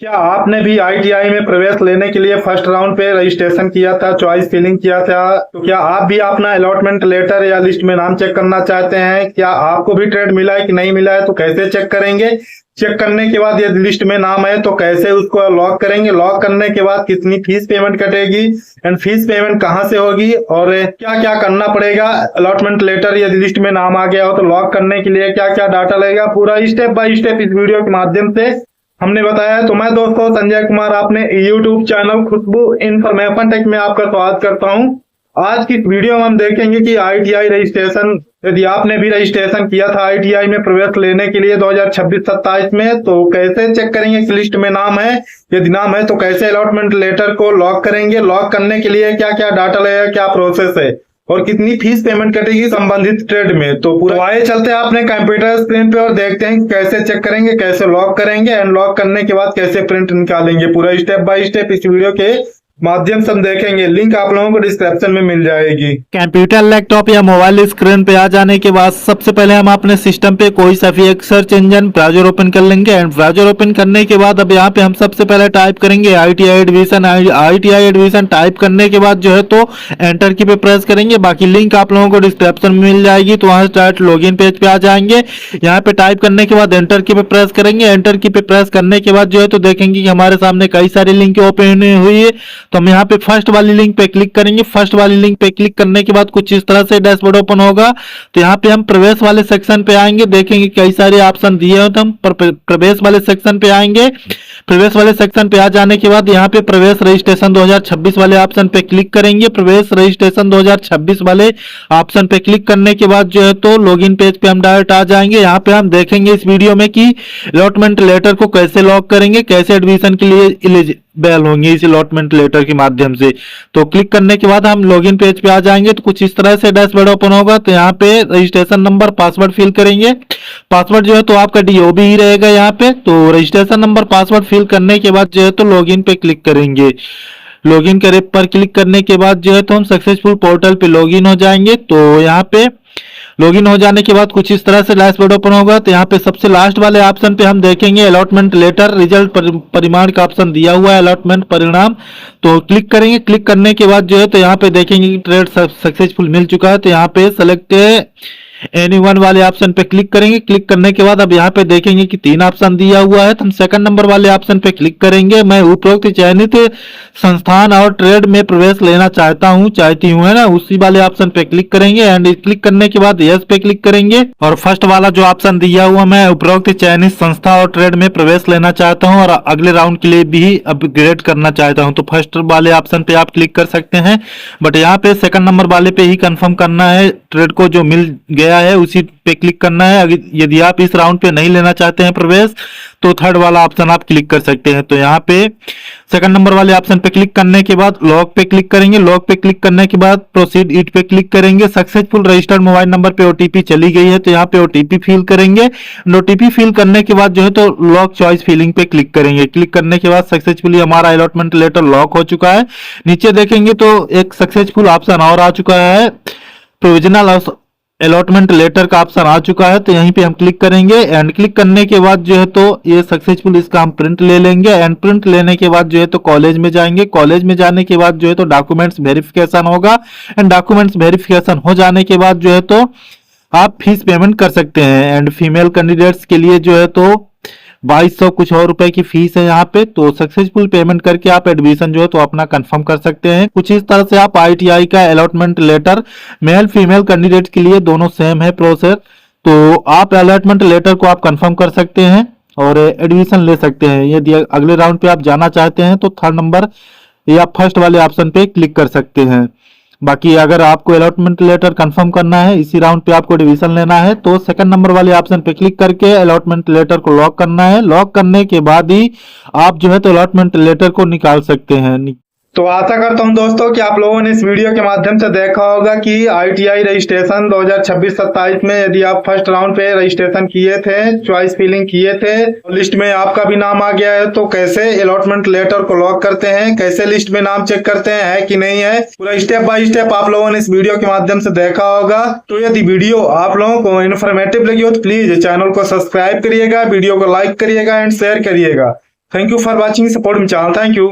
क्या आपने भी आईटीआई में प्रवेश लेने के लिए फर्स्ट राउंड पे रजिस्ट्रेशन किया था, चॉइस फिलिंग किया था? तो क्या आप भी अपना अलॉटमेंट लेटर या लिस्ट में नाम चेक करना चाहते हैं? क्या आपको भी ट्रेड मिला है कि नहीं मिला है? तो कैसे चेक करेंगे? चेक करने के बाद यदि लिस्ट में नाम है तो कैसे उसको लॉक करेंगे? लॉक करने के बाद कितनी फीस पेमेंट कटेगी एंड फीस पेमेंट कहाँ से होगी और क्या क्या करना पड़ेगा? अलॉटमेंट लेटर यदि लिस्ट में नाम आ गया हो तो लॉक करने के लिए क्या क्या डाटा लगेगा, पूरा स्टेप बाय स्टेप इस वीडियो के माध्यम से हमने बताया है। तो मैं दोस्तों संजय कुमार आपने यूट्यूब चैनल खुशबू इन्फॉर्मेशन टेक में आपका स्वागत करता हूं। आज की वीडियो में हम देखेंगे कि आईटीआई रजिस्ट्रेशन, यदि आपने भी रजिस्ट्रेशन किया था आईटीआई में प्रवेश लेने के लिए 2026-27 में, तो कैसे चेक करेंगे कि लिस्ट में नाम है? यदि नाम है तो कैसे अलॉटमेंट लेटर को लॉक करेंगे? लॉक करने के लिए क्या क्या डाटा लगेगा, क्या प्रोसेस है और कितनी फीस पेमेंट कटेगी संबंधित ट्रेड में? तो पूरा आइए चलते हैं अपने कंप्यूटर स्क्रीन पे और देखते हैं कैसे चेक करेंगे, कैसे लॉक करेंगे एंड लॉक करने के बाद कैसे प्रिंट निकालेंगे। पूरा स्टेप बाय स्टेप इस वीडियो के माध्यम से हम देखेंगे। लिंक आप लोगों को डिस्क्रिप्शन में मिल जाएगी। कंप्यूटर, लैपटॉप या मोबाइल स्क्रीन पे आ जाने के बाद सबसे पहले हम अपने सिस्टम पे कोई सा भी एक सर्च इंजन ब्राउजर ओपन कर लेंगे एंड ब्राउजर ओपन करने के बाद अब यहाँ पे हम सबसे पहले टाइप करेंगे ITI admission. ITI admission type करने के बाद जो है तो एंटर की पे प्रेस करेंगे। बाकी लिंक आप लोगों को डिस्क्रिप्शन में मिल जाएगी, तो वहां से डायरेक्ट लॉगिन पेज पे आ जाएंगे। यहाँ पे टाइप करने के बाद एंटर की पे प्रेस करेंगे। एंटर की पे प्रेस करने के बाद जो है तो देखेंगे कि हमारे सामने कई सारी लिंक ओपन हुई है। तो हम यहाँ पे फर्स्ट वाली लिंक पे क्लिक करेंगे। फर्स्ट वाली लिंक पे क्लिक करने के बाद कुछ इस तरह से डैशबोर्ड ओपन होगा। तो यहाँ पे हम प्रवेश वाले सेक्शन पे आएंगे, देखेंगे कई सारे ऑप्शन दिए हो, तो हम प्रवेश वाले सेक्शन पे आएंगे। प्रवेश वाले सेक्शन पे आ जाने के बाद यहाँ पे प्रवेश रजिस्ट्रेशन 2026 वाले ऑप्शन पे क्लिक करेंगे। प्रवेश रजिस्ट्रेशन 2026 वाले ऑप्शन पे क्लिक करने के बाद जो है तो लॉगिन पेज पे हम डायरेक्ट आ जाएंगे। यहाँ पे हम देखेंगे इस वीडियो में कि अलॉटमेंट लेटर को कैसे लॉक करेंगे, कैसे एडमिशन के लिए एलिजिबल होंगे इस अलॉटमेंट लेटर के माध्यम से। तो क्लिक करने के बाद हम लॉगिन पेज पे आ जाएंगे, तो कुछ इस तरह से डैशबोर्ड ओपन होगा। तो यहाँ पे रजिस्ट्रेशन नंबर, पासवर्ड फिल करेंगे। पासवर्ड जो है तो आपका डीओबी ही रहेगा यहाँ पे। तो रजिस्ट्रेशन नंबर, पासवर्ड फिल करने के बाद जो है तो लॉगिन पे क्लिक करेंगे। लॉगिन करे पर क्लिक करने के बाद जो है तो हम सक्सेसफुल पोर्टल पे लॉगिन हो जाएंगे। तो यहाँ पे लॉगिन हो जाने के बाद कुछ इस तरह से डैशबोर्ड ओपन होगा। तो यहाँ पे सबसे लास्ट वाले ऑप्शन पे हम देखेंगे अलॉटमेंट लेटर रिजल्ट परिमाण का ऑप्शन दिया हुआ है, अलॉटमेंट परिणाम। तो क्लिक करेंगे। क्लिक करने के बाद जो है तो यहाँ पे देखेंगे कि ट्रेड सक्सेसफुल मिल चुका है। तो यहाँ पे सेलेक्ट एनीवन वाले ऑप्शन पे क्लिक करेंगे। क्लिक करने के बाद अब यहाँ पे देखेंगे कि 3 ऑप्शन दिया हुआ है, तो हम सेकंड नंबर वाले ऑप्शन पे क्लिक करेंगे। मैं उपरोक्त चयनित संस्थान और ट्रेड में प्रवेश लेना चाहती हूँ, है ना, उसी वाले ऑप्शन पे क्लिक करेंगे एंड क्लिक करने के बाद यस पे क्लिक करेंगे। और फर्स्ट वाला जो ऑप्शन दिया हुआ, मैं उपरोक्त चयनित संस्था और ट्रेड में प्रवेश लेना चाहता हूँ और अगले राउंड के लिए भी अपग्रेड करना चाहता हूँ, तो फर्स्ट वाले ऑप्शन पे आप क्लिक कर सकते हैं। बट यहाँ पे सेकंड नंबर वाले पे ही कंफर्म करना है, ट्रेड को जो मिल गया है उसी पे क्लिक करना है। यदि आप इस राउंड पे नहीं लेना चाहते हैं प्रवेश, तो थर्ड वाला ऑप्शन आप क्लिक कर सकते हैं। तो यहाँ पे सेकंड नंबर वाले ऑप्शन पे क्लिक करने के बाद लॉक पे क्लिक करेंगे। लॉक पे क्लिक करने के बाद प्रोसीड इट पे क्लिक करेंगे। सक्सेसफुल रजिस्टर्ड मोबाइल नंबर पे ओटीपी चली गई है, तो यहाँ पे ओटीपी फिल करेंगे। ओटीपी फिल करने के बाद जो है तो लॉक चॉइस फिलिंग पे क्लिक करेंगे। क्लिक करने के बाद सक्सेसफुली हमारा अलॉटमेंट लेटर लॉक हो चुका है। नीचे देखेंगे तो एक सक्सेसफुल ऑप्शन और आ चुका है, प्रोविजनल अलॉटमेंट लेटर का ऑप्शन आ चुका है। तो यहीं पे हम क्लिक करेंगे एंड क्लिक करने के बाद जो है तो ये सक्सेसफुल इसका हम प्रिंट ले लेंगे एंड प्रिंट लेने के बाद जो है तो कॉलेज में जाएंगे। कॉलेज में जाने के बाद जो है तो डॉक्यूमेंट्स वेरिफिकेशन होगा एंड डॉक्यूमेंट्स वेरिफिकेशन हो जाने के बाद जो है तो आप फीस पेमेंट कर सकते हैं। एंड फीमेल कैंडिडेट्स के लिए जो है तो 2200 कुछ और रुपए की फीस है यहाँ पे। तो सक्सेसफुल पेमेंट करके आप एडमिशन जो है तो अपना कंफर्म कर सकते हैं। कुछ इस तरह से आप आईटीआई का allotment letter male female candidate के लिए दोनों सेम है प्रोसेस। तो आप अलॉटमेंट लेटर को आप कंफर्म कर सकते हैं और एडमिशन ले सकते हैं। यदि अगले राउंड पे आप जाना चाहते हैं तो थर्ड नंबर या फर्स्ट वाले ऑप्शन पे क्लिक कर सकते हैं। बाकी अगर आपको अलॉटमेंट लेटर कंफर्म करना है, इसी राउंड पे आपको एडमिशन लेना है, तो सेकंड नंबर वाले ऑप्शन पे क्लिक करके अलॉटमेंट लेटर को लॉक करना है। लॉक करने के बाद ही आप जो है तो अलॉटमेंट लेटर को निकाल सकते हैं। तो आशा करता हूं दोस्तों कि आप लोगों ने इस वीडियो के माध्यम से देखा होगा कि आईटीआई रजिस्ट्रेशन 2026-27 में यदि आप फर्स्ट राउंड पे रजिस्ट्रेशन किए थे, चॉइस फिलिंग किए थे, लिस्ट में आपका भी नाम आ गया है, तो कैसे अलॉटमेंट लेटर को लॉक करते हैं, कैसे लिस्ट में नाम चेक करते हैं है कि नहीं है, पूरा स्टेप बाय स्टेप आप लोगों ने इस वीडियो के माध्यम से देखा होगा। तो यदि वीडियो आप लोगों को इन्फॉर्मेटिव लगी हो तो प्लीज चैनल को सब्सक्राइब करिएगा, वीडियो को लाइक करिएगा एंड शेयर करिएगा। Thank you for watching, support my channel. Thank you.